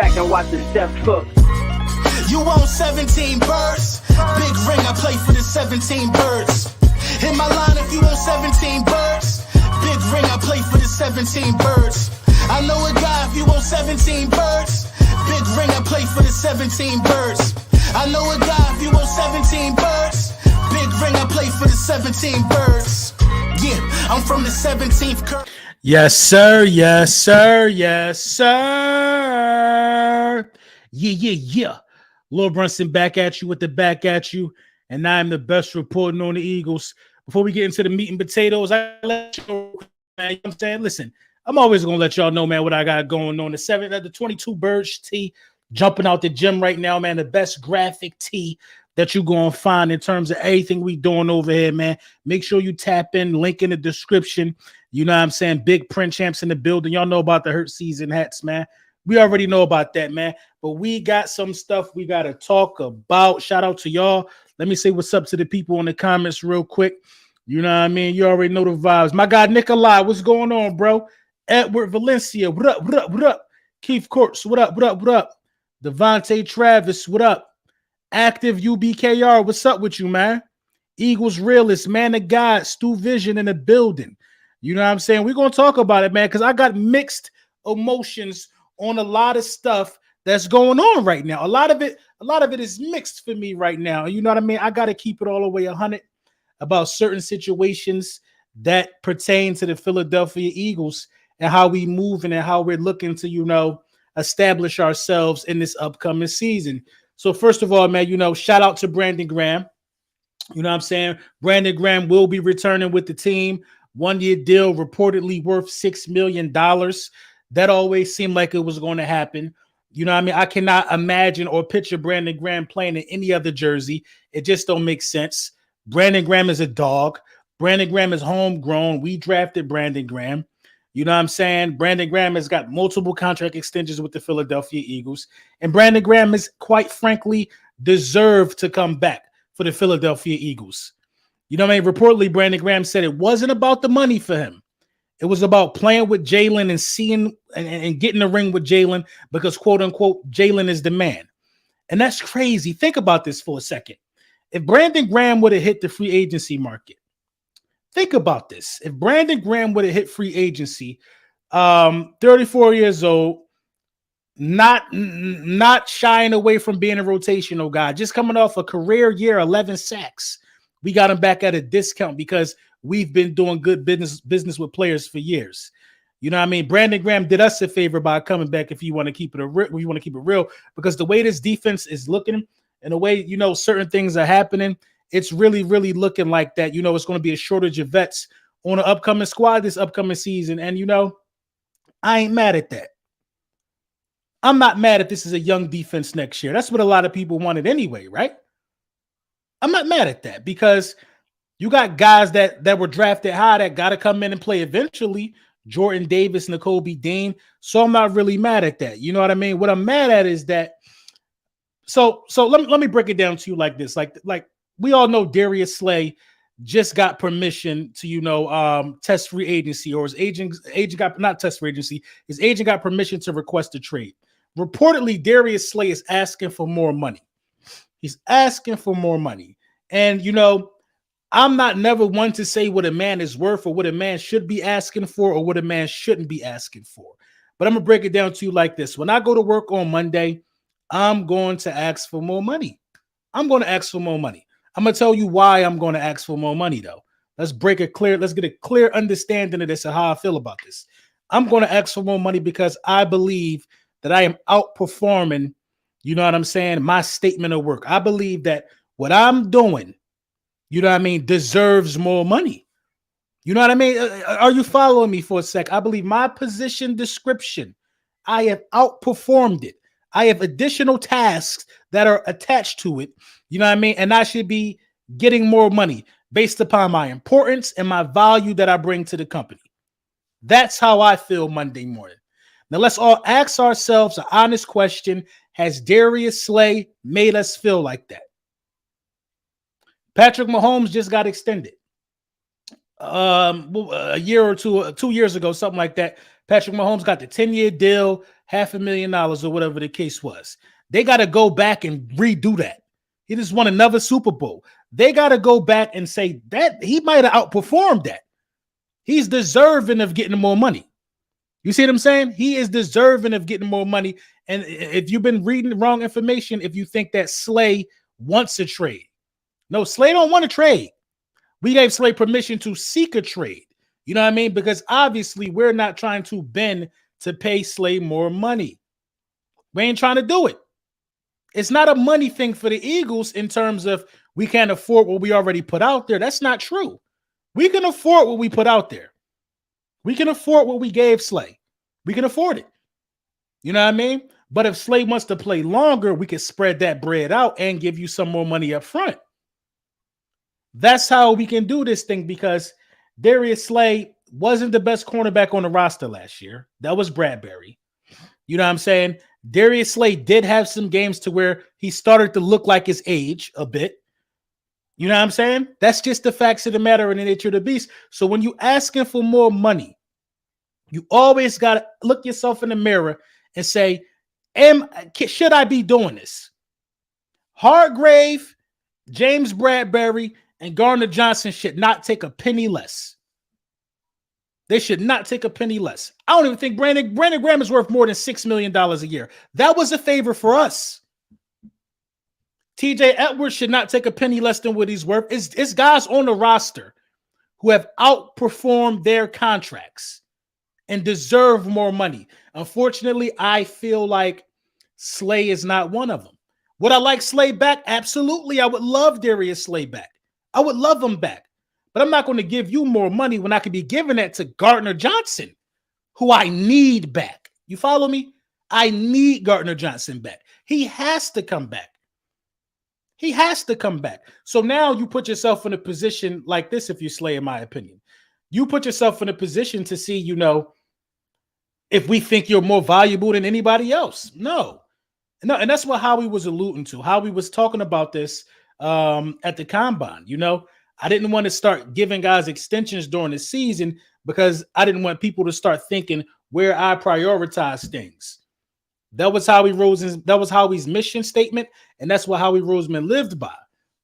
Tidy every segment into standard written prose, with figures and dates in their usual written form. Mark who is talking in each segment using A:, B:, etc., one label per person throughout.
A: back and watch the chef cook.
B: You want 17 birds? Big ring, I play for the 17 birds. Hit my line if you want 17 birds. Big ring, I play for the 17 birds. I know a guy if you want 17 birds. Big ring, I play for the 17 birds. I know a guy if you want 17 birds. Big ring, I play for the 17 birds. Yeah, I'm from the 17th curve.
C: Yes, sir. Yes, sir. Yes, sir. Yeah. Lil Brunson back at you with the back at you. And I'm the best reporting on the Eagles. Before we get into the meat and potatoes, I let you know, man, you know what I'm saying? Listen, I'm always going to let y'all know, man, what I got going on. The 22 Birds tee jumping out the gym right now, man. The best graphic tee that you're going to find in terms of everything we doing over here, man. Make sure you tap in, link in the description. You know what I'm saying? Big print champs in the building. Y'all know about the Hurt season hats, man. We already know about that, man. But we got some stuff we got to talk about. Shout out to y'all. Let me say what's up to the people in the comments real quick. You know what I mean? You already know the vibes. My guy, Nikolai, what's going on, bro? Edward Valencia, what up, what up, what up? Keith Courts, what up, what up, what up? Devontae Travis, what up? Active UBKR, what's up with you, man? Eagles Realist, man of God, Stu Vision in the building. You know what I'm saying? We're going to talk about it, man, because I got mixed emotions on a lot of stuff that's going on right now. A lot of it is mixed for me right now. You know what I mean? I got to keep it all the way 100 about certain situations that pertain to the Philadelphia Eagles and how we moving and how we're looking to, you know, establish ourselves in this upcoming season. So first of all, man, you know, shout out to Brandon Graham. You know what I'm saying? Brandon Graham will be returning with the team. 1-year deal reportedly worth $6 million. That always seemed like it was going to happen. You know what I mean? I cannot imagine or picture Brandon Graham playing in any other jersey. It just don't make sense. Brandon Graham is a dog. Brandon Graham is homegrown. We drafted Brandon Graham. You know what I'm saying? Brandon Graham has got multiple contract extensions with the Philadelphia Eagles. And Brandon Graham is, quite frankly, deserved to come back for the Philadelphia Eagles. You know what I mean? Reportedly, Brandon Graham said it wasn't about the money for him. It was about playing with Jalen and seeing and getting a ring with Jalen because, quote unquote, Jalen is the man. And that's crazy. Think about this for a second. If Brandon Graham would have hit the free agency market, think about this. If Brandon Graham would have hit free agency, 34 years old, not shying away from being a rotational guy, just coming off a career year, 11 sacks. We got him back at a discount because we've been doing good business with players for years. You know what I mean? Brandon Graham did us a favor by coming back if you want to keep it real, because the way this defense is looking and the way, you know, certain things are happening, it's really, really looking like that. You know, it's going to be a shortage of vets on an upcoming squad this upcoming season. And, you know, I ain't mad at that. I'm not mad if this is a young defense next year. That's what a lot of people wanted anyway, right? I'm not mad at that because you got guys that were drafted high that got to come in and play eventually. Jordan Davis, Nakobe Dean. So I'm not really mad at that. You know what I mean? What I'm mad at is that. So let me break it down to you like this. Like we all know Darius Slay just got permission to, you know, test free agency, or his agent got, not test free agency. His agent got permission to request a trade. Reportedly, Darius Slay is asking for more money. He's asking for more money. And, you know, I'm not never one to say what a man is worth or what a man should be asking for or what a man shouldn't be asking for. But I'm going to break it down to you like this. When I go to work on Monday, I'm going to ask for more money. I'm going to ask for more money. I'm going to tell you why I'm going to ask for more money, though. Let's get a clear understanding of this and how I feel about this. I'm going to ask for more money because I believe that I am outperforming, you know what I'm saying, my statement of work. I believe that what I'm doing, you know what I mean, deserves more money. You know what I mean? Are you following me for a sec? I believe my position description, I have outperformed it. I have additional tasks that are attached to it. You know what I mean? And I should be getting more money based upon my importance and my value that I bring to the company. That's how I feel Monday morning. Now, let's all ask ourselves an honest question. Has Darius Slay made us feel like that? Patrick Mahomes just got extended. A year or 2 years ago, something like that. Patrick Mahomes got the 10-year deal, $500,000 or whatever the case was. They got to go back and redo that. He just won another Super Bowl. They got to go back and say that he might have outperformed that. He's deserving of getting more money. You see what I'm saying? He is deserving of getting more money. And if you've been reading the wrong information, if you think that Slay wants a trade. No, Slay don't want to trade. We gave Slay permission to seek a trade. You know what I mean? Because obviously we're not trying to bend to pay Slay more money. We ain't trying to do it. It's not a money thing for the Eagles in terms of we can't afford what we already put out there. That's not true. We can afford what we put out there. We can afford what we gave Slay. We can afford it. You know what I mean? But if Slay wants to play longer, we can spread that bread out and give you some more money up front. That's how we can do this thing, because Darius Slay wasn't the best cornerback on the roster last year. That was Bradbury. You know what I'm saying? Darius Slay did have some games to where he started to look like his age a bit. You know what I'm saying? That's just the facts of the matter and the nature of the beast. So when you asking for more money, you always got to look yourself in the mirror and say, should I be doing this? Hargrave, James Bradbury, and Gardner-Johnson should not take a penny less. They should not take a penny less. I don't even think Brandon Graham is worth more than $6 million a year. That was a favor for us. TJ Edwards should not take a penny less than what he's worth. It's guys on the roster who have outperformed their contracts and deserve more money. Unfortunately, I feel like Slay is not one of them. Would I like Slay back? Absolutely. I would love Darius Slay back. I would love him back. But I'm not going to give you more money when I could be giving that to Gardner-Johnson, who I need back. You follow me? I need Gardner-Johnson back. He has to come back. He has to come back. So now you put yourself in a position like this, if you Slay, in my opinion. You put yourself in a position to see, if we think you're more valuable than anybody else. No. And that's what Howie was alluding to. Howie was talking about this at the Combine. I didn't want to start giving guys extensions during the season because I didn't want people to start thinking where I prioritize things. That was Howie's mission statement, and that's what Howie Roseman lived by.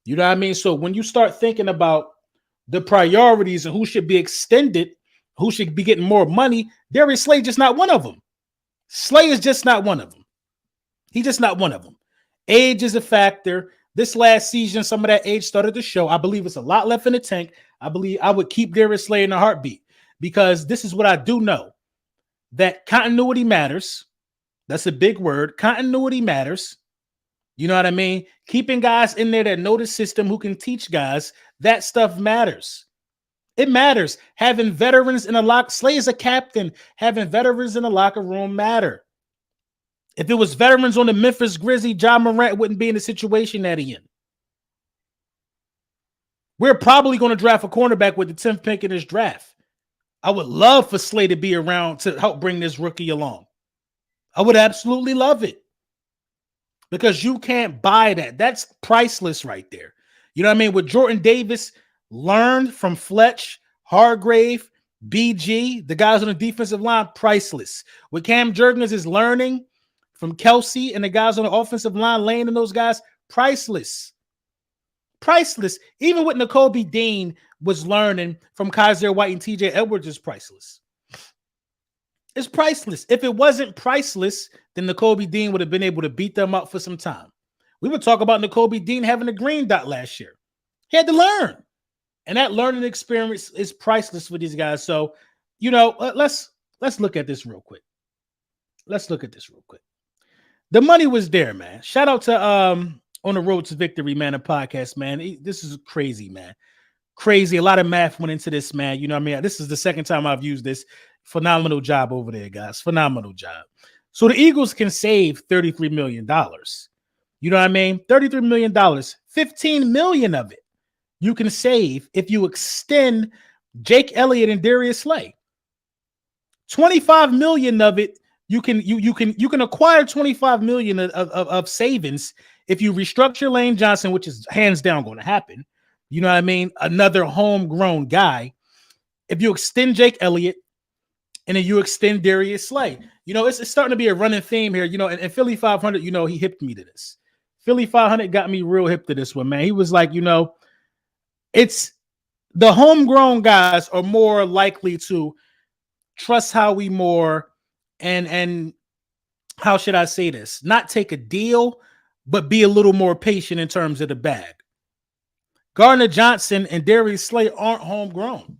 C: You know what I mean? So when you start thinking about the priorities and who should be extended, who should be getting more money, Darius Slay just not one of them. Slay is just not one of them. He's just not one of them. Age is a factor. This last season, some of that age started to show. I believe it's a lot left in the tank. I believe I would keep Darius Slay in a heartbeat, because this is what I do know, that continuity matters. That's a big word. Continuity matters. You know what I mean? Keeping guys in there that know the system, who can teach guys, that stuff matters. It matters. Having veterans in a locker, Slay is a captain. Having veterans in the locker room matter. If it was veterans on the Memphis Grizzlies, John Morant wouldn't be in the situation that he's in. We're probably going to draft a cornerback with the 10th pick in this draft. I would love for Slay to be around to help bring this rookie along. I would absolutely love it, because you can't buy that. That's priceless right there. You know what I mean? What Jordan Davis learned from Fletch, Hargrave, BG, the guys on the defensive line, priceless. What Cam Jurgens is learning from Kelsey and the guys on the offensive line, Lane and those guys, priceless. Priceless. Even what Nakobe Dean was learning from Kaiser White and TJ Edwards is priceless. It's priceless. If it wasn't priceless, then Nakobe Dean would have been able to beat them up for some time. We would talk about Nakobe Dean having a green dot last year. He had to learn. And that learning experience is priceless for these guys. So, let's look at this real quick. The money was there, man. Shout out to On the Road to Victory, man, a podcast, man. This is crazy, man. Crazy. A lot of math went into this, man. You know what I mean? This is the second time I've used this. Phenomenal job over there, guys. Phenomenal job. So the Eagles can save $33 million. You know what I mean? $33 million. $15 million of it you can save if you extend Jake Elliott and Darius Slay. $25 million of it you can acquire $25 million of savings if you restructure Lane Johnson, which is hands down going to happen. You know what I mean? Another homegrown guy. If you extend Jake Elliott, and then you extend Darius Slay. It's starting to be a running theme here. And Philly 500, he hipped me to this. Philly 500 got me real hip to this one, man. He was like, it's the homegrown guys are more likely to trust Howie more and how should I say this? Not take a deal, but be a little more patient in terms of the bag. Gardner-Johnson and Darius Slay aren't homegrown.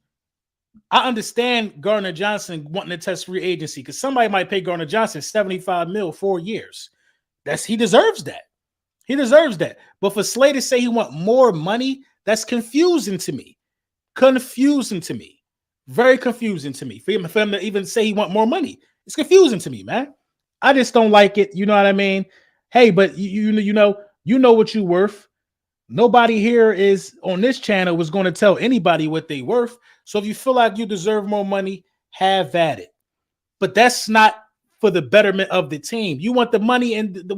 C: I understand Gardner-Johnson wanting to test free agency because somebody might pay Gardner-Johnson $75 million 4 years. He deserves that. He deserves that. But for Slay to say he want more money, that's confusing to me. Confusing to me. Very confusing to me. For him to even say he want more money. It's confusing to me, man. I just don't like it. You know what I mean? Hey, but you know what you're worth. Nobody here is on this channel was going to tell anybody what they worth. So if you feel like you deserve more money, have at it. But that's not for the betterment of the team. You want the money and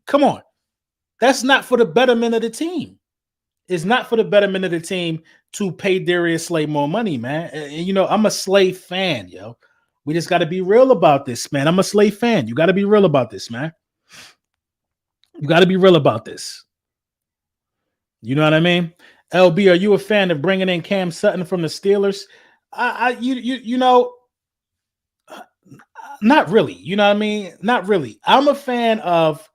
C: come on. That's not for the betterment of the team. It's not for the betterment of the team to pay Darius Slay more money, man. And I'm a Slay fan, yo. We just got to be real about this, man. I'm a Slay fan. You got to be real about this, man. You got to be real about this. You know what I mean? LB, are you a fan of bringing in Cam Sutton from the Steelers? Not really. You know what I mean? Not really. I'm a fan of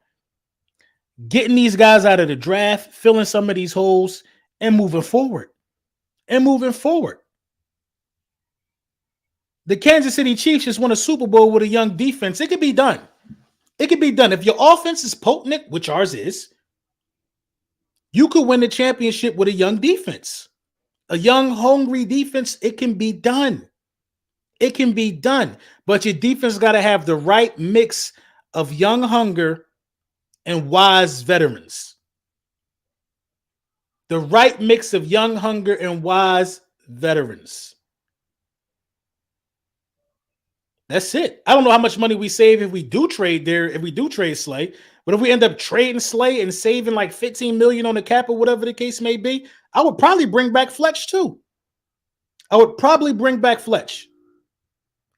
C: getting these guys out of the draft, filling some of these holes, and moving forward. The Kansas City Chiefs just won a Super Bowl with a young defense. It could be done. It could be done. If your offense is potent, which ours is, you could win the championship with a young defense. A young, hungry defense, it can be done. It can be done. But your defense got to have the right mix of young hunger and wise veterans. The right mix of young hunger and wise veterans. That's it. I don't know how much money we save if we do trade Slay. But if we end up trading Slay and saving like $15 million on the cap or whatever the case may be, I would probably bring back Fletch too.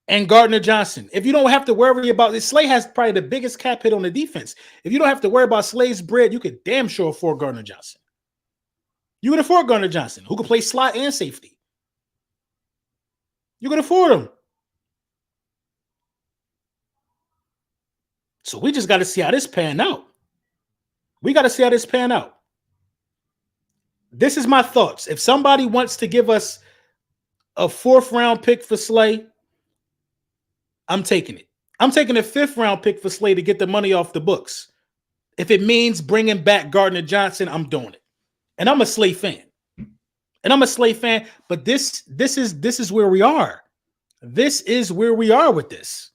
C: And Gardner-Johnson. If you don't have to worry about this, Slay has probably the biggest cap hit on the defense. If you don't have to worry about Slay's bread, you could damn sure afford Gardner-Johnson. You can afford Gardner-Johnson, who can play slot and safety. You can afford him. So we just got to see how this pan out. This is my thoughts. If somebody wants to give us a 4th round pick for Slay, I'm taking it. I'm taking a 5th round pick for Slay to get the money off the books. If it means bringing back Gardner-Johnson, I'm doing it. And I'm a Slay fan. But this is where we are. This is where we are with this.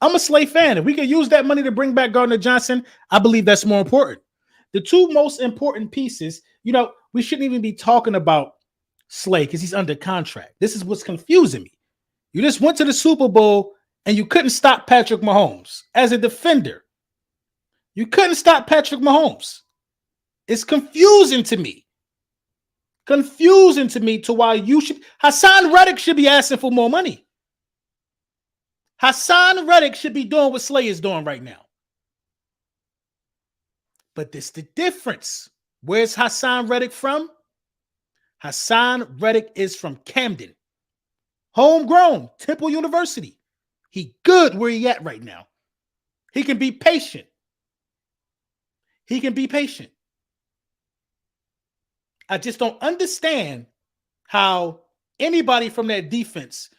C: I'm a Slay fan. If we can use that money to bring back Gardner-Johnson, I believe that's more important. The two most important pieces, we shouldn't even be talking about Slay because he's under contract. This is what's confusing me. You just went to the Super Bowl and you couldn't stop Patrick Mahomes as a defender. You couldn't stop Patrick Mahomes. It's confusing to me. To why Hassan Reddick should be asking for more money. Hassan Reddick should be doing what Slay is doing right now. But this is the difference. Where's Hassan Reddick from? Hassan Reddick is from Camden. Homegrown, Temple University. He good where he at right now. He can be patient. I just don't understand how anybody from that defense,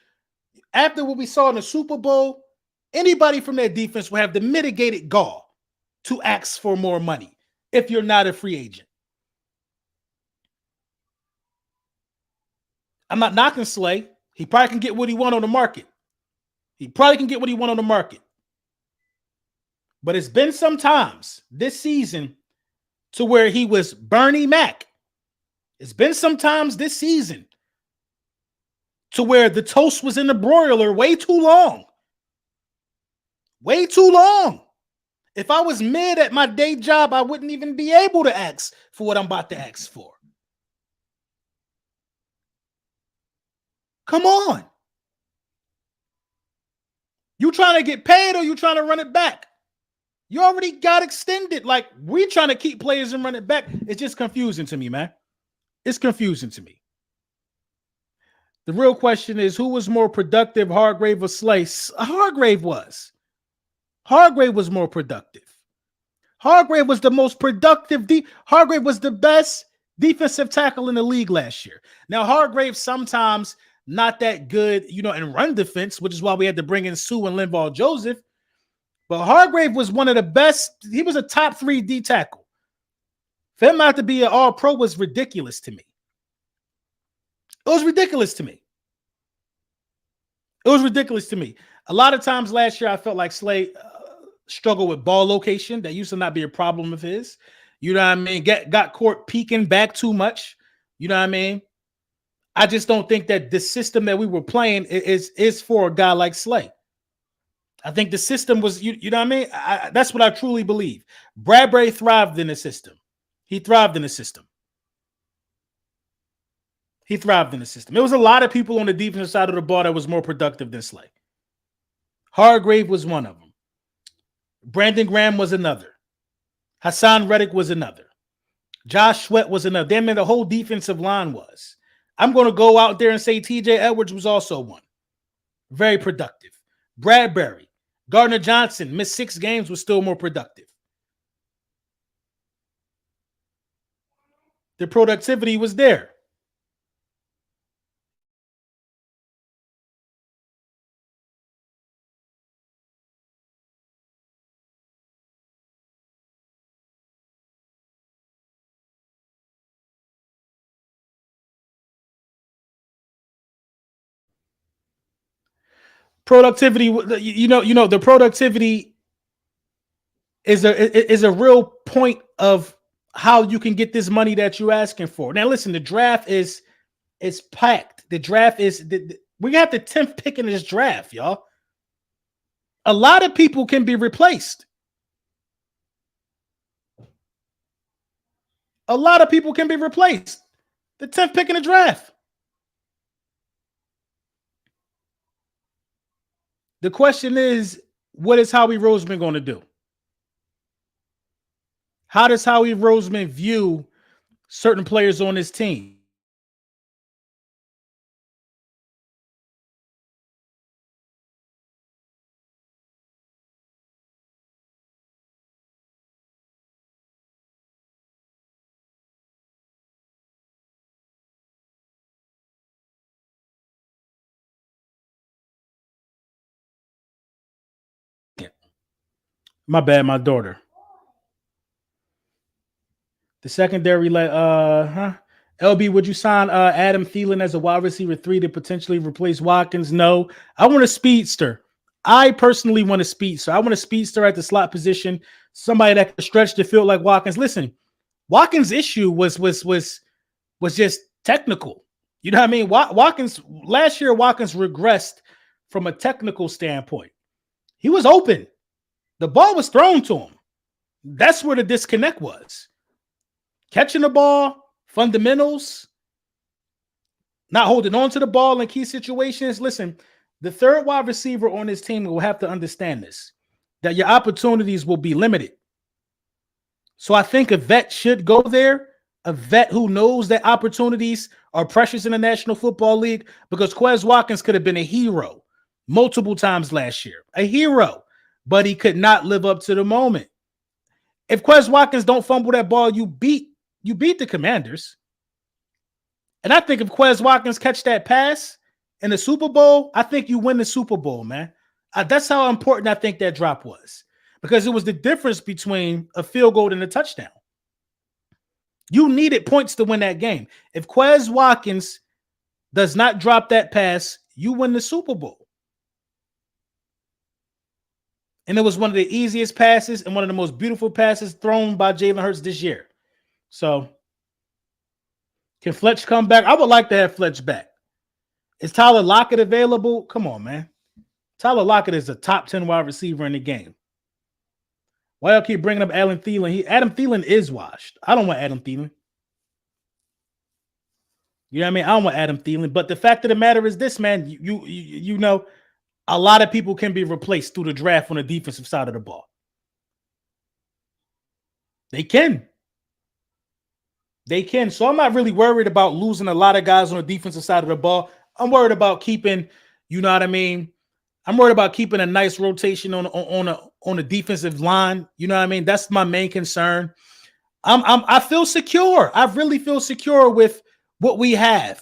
C: after what we saw in the Super Bowl, anybody from that defense will have the mitigated gall to ask for more money if you're not a free agent. I'm not knocking Slay. He probably can get what he want on the market. But it's been some times this season to where he was Bernie Mac. It's been some times this season to where the toast was in the broiler way too long. If I was mid at my day job, I wouldn't even be able to ask for what I'm about to ask for. Come on. trying to get paid or you trying to run it back? You already got extended. Like, we trying to keep players and run it back. It's just confusing to me, man. It's confusing to me. The real question is, who was more productive, Hargrave or Slay? Hargrave was. Hargrave was more productive. Hargrave was the most productive. Hargrave was the best defensive tackle in the league last year. Now, Hargrave sometimes not that good, in run defense, which is why we had to bring in Sue and Linval Joseph. But Hargrave was one of the best. He was a top 3 D tackle. For him not to be an all-pro was ridiculous to me. It was ridiculous to me. It was ridiculous to me. A lot of times last year, I felt like Slay struggled with ball location. That used to not be a problem of his. You know what I mean? Got caught peeking back too much. You know what I mean? I just don't think that the system that we were playing is for a guy like Slay. I think the system was, you know what I mean? That's what I truly believe. Bradbury thrived in the system. He thrived in the system. He thrived in the system. There was a lot of people on the defensive side of the ball that was more productive than Slay. Hargrave was one of them. Brandon Graham was another. Hassan Reddick was another. Josh Sweat was another. Damn it, the whole defensive line was. I'm going to go out there and say TJ Edwards was also one. Very productive. Bradbury, Gardner-Johnson missed 6 games, was still more productive. The productivity was there. Productivity, the productivity is a real point of how you can get this money that you're asking for. Now, listen, the draft is packed. The draft is we got the 10th pick in this draft, y'all. A lot of people can be replaced. A lot of people can be replaced. The 10th pick in the draft. The question is, what is Howie Roseman going to do? How does Howie Roseman view certain players on his team? My bad, my daughter. The secondary, LB, would you sign Adam Thielen as a wide receiver 3 to potentially replace Watkins? No. I want a speedster. I personally want a speedster. I want a speedster at the slot position, somebody that can stretch the field like Watkins. Listen, Watkins' issue was just technical. You know what I mean? Last year, Watkins regressed from a technical standpoint. He was open. The ball was thrown to him. That's where the disconnect was. Catching the ball, fundamentals, not holding on to the ball in key situations. Listen, the third wide receiver on this team will have to understand this, that your opportunities will be limited. So I think a vet should go there, a vet who knows that opportunities are precious in the National Football League, because Quez Watkins could have been a hero multiple times last year. A hero. But he could not live up to the moment. If Quez Watkins don't fumble that ball, you beat the Commanders. And I think if Quez Watkins catch that pass in the Super Bowl, I think you win the Super Bowl, man. That's how important I think that drop was, because it was the difference between a field goal and a touchdown. You needed points to win that game. If Quez Watkins does not drop that pass, you win the Super Bowl. And it was one of the easiest passes and one of the most beautiful passes thrown by Jalen Hurts this year. So, can Fletch come back? I would like to have Fletch back. Is Tyler Lockett available? Come on, man. Tyler Lockett is a top 10 wide receiver in the game. Why y'all keep bringing up Adam Thielen? Adam Thielen is washed. I don't want Adam Thielen. You know what I mean? I don't want Adam Thielen. But the fact of the matter is this, man. You know, a lot of people can be replaced through the draft on the defensive side of the ball. They can. They can. So I'm not really worried about losing a lot of guys on the defensive side of the ball. I'm worried about keeping, you know what I mean? I'm worried about keeping a nice rotation on a defensive line. You know what I mean? That's my main concern. I feel secure. I really feel secure with what we have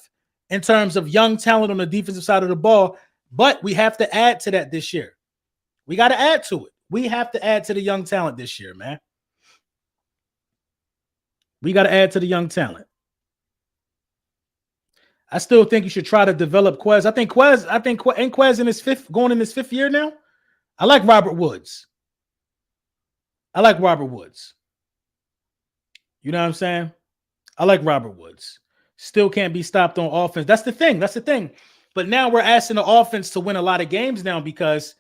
C: in terms of young talent on the defensive side of the ball, but we have to add to that this year. We got to add to it. We have to add to the young talent this year, man. We got to add to the young talent. I still think you should try to develop Quez. I think Quez in his going in his fifth year now. I like Robert Woods. You know what I'm saying? I like Robert Woods. Still can't be stopped on offense. That's the thing. But now we're asking the offense to win a lot of games now because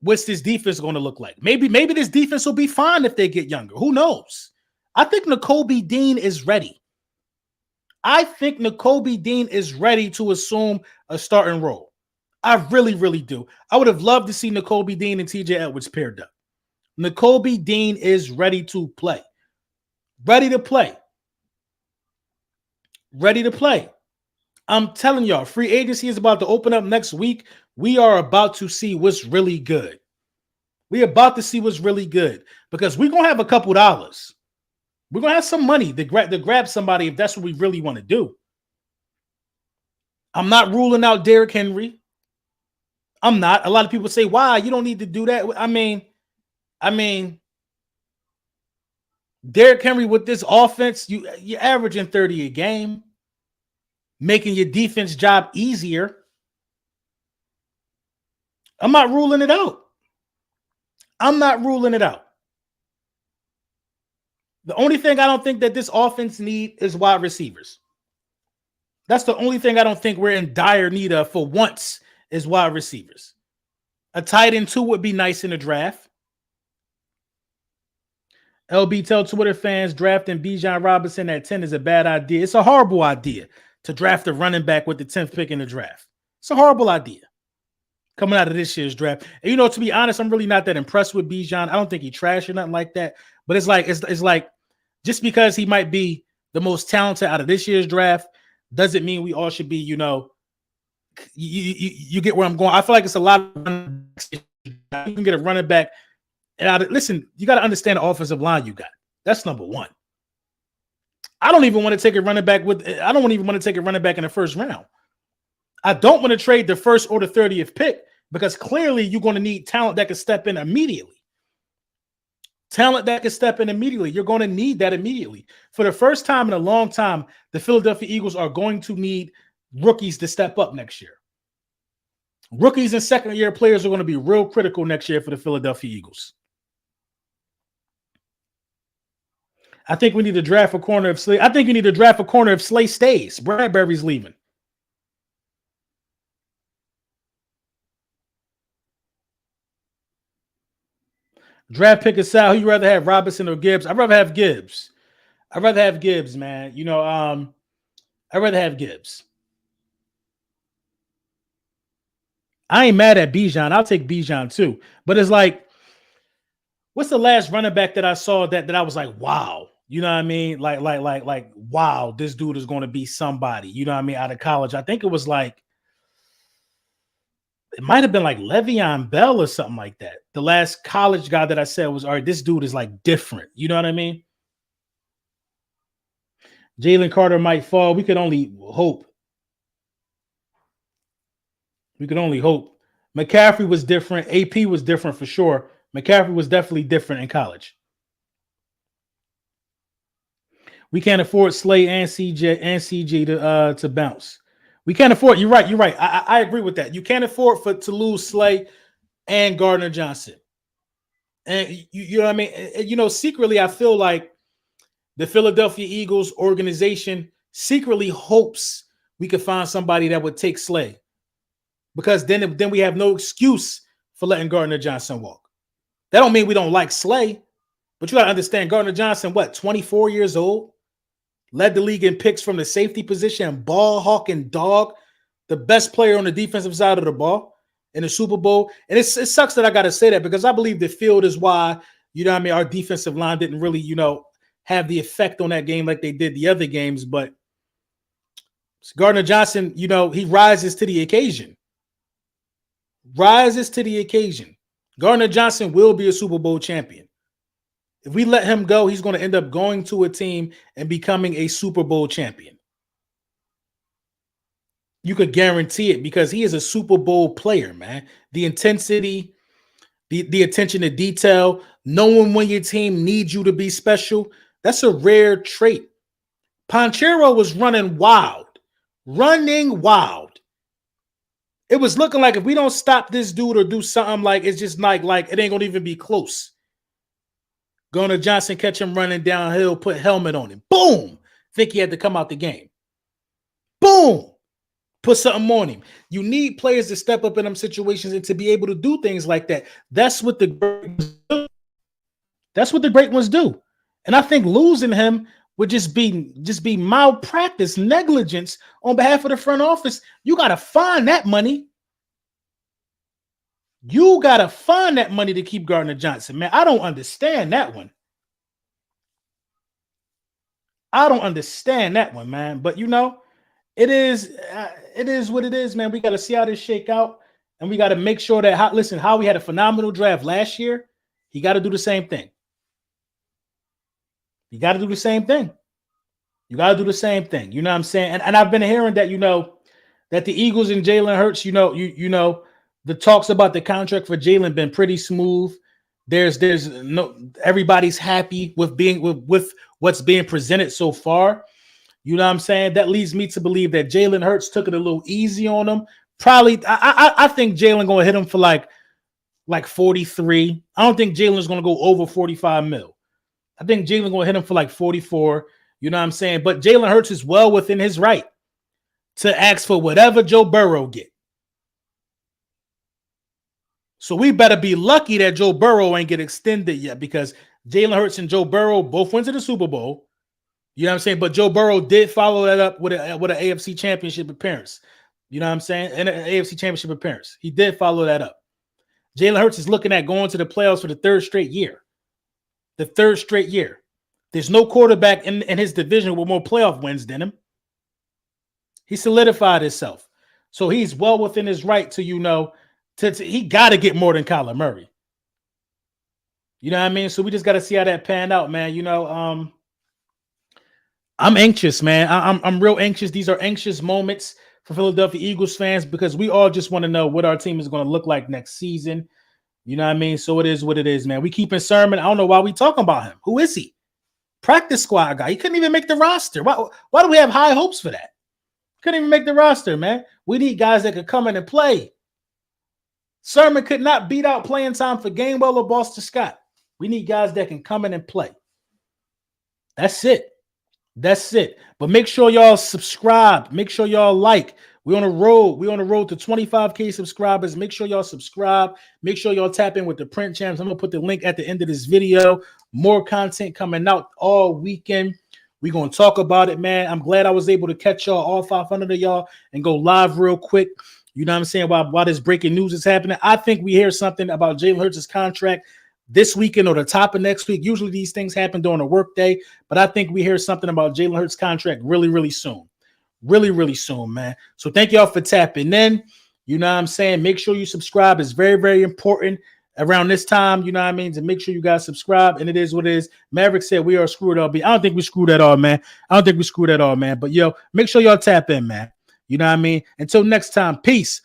C: what's this defense going to look like? Maybe this defense will be fine if they get younger. Who knows? I think Nakobe Dean is ready. I think Nakobe Dean is ready to assume a starting role. I really, really do. I would have loved to see Nakobe Dean and TJ Edwards paired up. Nakobe Dean is ready to play. Ready to play. I'm telling y'all, free agency is about to open up next week. We are about to see what's really good. We're about to see what's really good because we're going to have a couple dollars. We're going to have some money to grab somebody if that's what we really want to do. I'm not ruling out Derrick Henry. I'm not. A lot of people say, why? You don't need to do that. I mean, Derrick Henry with this offense, you're averaging 30 a game, making your defense job easier. I'm not ruling it out. The only thing I don't think that this offense need is wide receivers. That's the only thing I don't think we're in dire need of for once is wide receivers. A tight end 2 would be nice in the draft. LB tell Twitter fans drafting Bijan Robinson at 10 is a bad idea. It's a horrible idea to draft a running back with the 10th pick in the draft. It's a horrible idea coming out of this year's draft. And, to be honest, I'm really not that impressed with Bijan. I don't think he trash or nothing like that. But it's like just because he might be the most talented out of this year's draft doesn't mean we all should be, you get where I'm going. I feel like it's a lot of you can get a running back. And listen, you got to understand the offensive line you got. That's number one. I don't even want to take a running back in the first round. I don't want to trade the first or the 30th pick because clearly you're going to need talent that can step in immediately. You're going to need that immediately. For the first time in a long time, the Philadelphia Eagles are going to need rookies to step up next year. Rookies and second-year players are going to be real critical next year for the Philadelphia Eagles. I think we need to draft a corner if Slay. I think you need to draft a corner if Slay stays. Bradbury's leaving. Draft pick aside, who you rather have, Robinson or Gibbs? I'd rather have Gibbs. Man. I'd rather have Gibbs. I ain't mad at Bijan. I'll take Bijan too. But it's like, what's the last running back that I saw that I was like, wow. You know what I mean? Like, wow, this dude is going to be somebody. You know what I mean? Out of college. I think it was like, it might have been like Le'Veon Bell or something like that. The last college guy that I said was, all right, this dude is like different. You know what I mean? Jalen Carter might fall. We could only hope. McCaffrey was different. AP was different for sure. McCaffrey was definitely different in college. We can't afford Slay and CJ to bounce. We can't afford. You're right. I agree with that. You can't afford to lose Slay and Gardner-Johnson. And you know what I mean? And, secretly, I feel like the Philadelphia Eagles organization secretly hopes we could find somebody that would take Slay, because then we have no excuse for letting Gardner-Johnson walk. That don't mean we don't like Slay, but you got to understand Gardner-Johnson, 24 years old, led the league in picks from the safety position, ball hawking dog, the best player on the defensive side of the ball. in the Super Bowl. And it sucks that I got to say that because I believe the field is why, you know what I mean, our defensive line didn't really, you know, have the effect on that game like they did the other games. But Gardner-Johnson, you know, he rises to the occasion. Rises to the occasion. Gardner-Johnson will be a Super Bowl champion. If we let him go, he's going to end up going to a team and becoming a Super Bowl champion. You could guarantee it because he is a Super Bowl player, man. The intensity, the attention to detail, knowing when your team needs you to be special, that's a rare trait. Ponchero was running wild. It was looking like if we don't stop this dude or do something, like it's just like it ain't gonna even be close. Gardner-Johnson catch him running downhill, put helmet on him. Boom! Think he had to come out the game. Boom! Put something on him. You need players to step up in them situations and to be able to do things like that. That's what the great ones do. That's what the great ones do. And I think losing him would just be malpractice, negligence on behalf of the front office. You got to find that money. You got to find that money to keep Gardner-Johnson, man. I don't understand that one. Man. But, you know, it is what it is, man. We got to see how this shake out. And we got to make sure that, how we had a phenomenal draft last year. He got to do the same thing. You got to do the same thing. You know what I'm saying? And I've been hearing that, you know, that the Eagles and Jalen Hurts, you know, the talks about the contract for Jalen been pretty smooth. There's no, everybody's happy with what's being presented so far. You know what I'm saying? That leads me to believe that Jalen Hurts took it a little easy on him. Probably, I think Jalen going to hit him for like 43. I don't think Jalen's going to go over 45 mil. I think Jalen going to hit him for like 44. You know what I'm saying? But Jalen Hurts is well within his right to ask for whatever Joe Burrow get. So we better be lucky that Joe Burrow ain't get extended yet, because Jalen Hurts and Joe Burrow both went to the Super Bowl. You know what I'm saying? But Joe Burrow did follow that up with an AFC championship appearance. You know what I'm saying? And an AFC championship appearance. He did follow that up. Jalen Hurts is looking at going to the playoffs for the third straight year. There's no quarterback in his division with more playoff wins than him. He solidified himself. So he's well within his right to, you know, he got to get more than Kyler Murray. You know what I mean? So we just got to see how that panned out, man. You know, I'm anxious, man. I'm real anxious. These are anxious moments for Philadelphia Eagles fans because we all just want to know what our team is going to look like next season. You know what I mean? So it is what it is, man. We keeping Sermon. I don't know why we talking about him. Who is he? Practice squad guy. He couldn't even make the roster. Why do we have high hopes for that? Couldn't even make the roster, man. We need guys that could come in and play. Sermon could not beat out playing time for Gainwell or Boston Scott. We need guys that can come in and play. That's it. But make sure y'all subscribe. Make sure y'all like. We're on a road. We're on a road to 25K subscribers. Make sure y'all subscribe. Make sure y'all tap in with the print champs. I'm going to put the link at the end of this video. More content coming out all weekend. We're going to talk about it, man. I'm glad I was able to catch y'all, all 500 of y'all, and go live real quick. You know what I'm saying? While this breaking news is happening, I think we hear something about Jalen Hurts' contract this weekend or the top of next week. Usually these things happen during a work day, but I think we hear something about Jalen Hurts' contract really, really soon. Really, really soon, man. So thank y'all for tapping in. You know what I'm saying? Make sure you subscribe. It's very, very important around this time, you know what I mean, to make sure you guys subscribe. And it is what it is. Maverick said we are screwed up. I don't think we screwed at all, man. But yo, make sure y'all tap in, man. You know what I mean? Until next time, peace.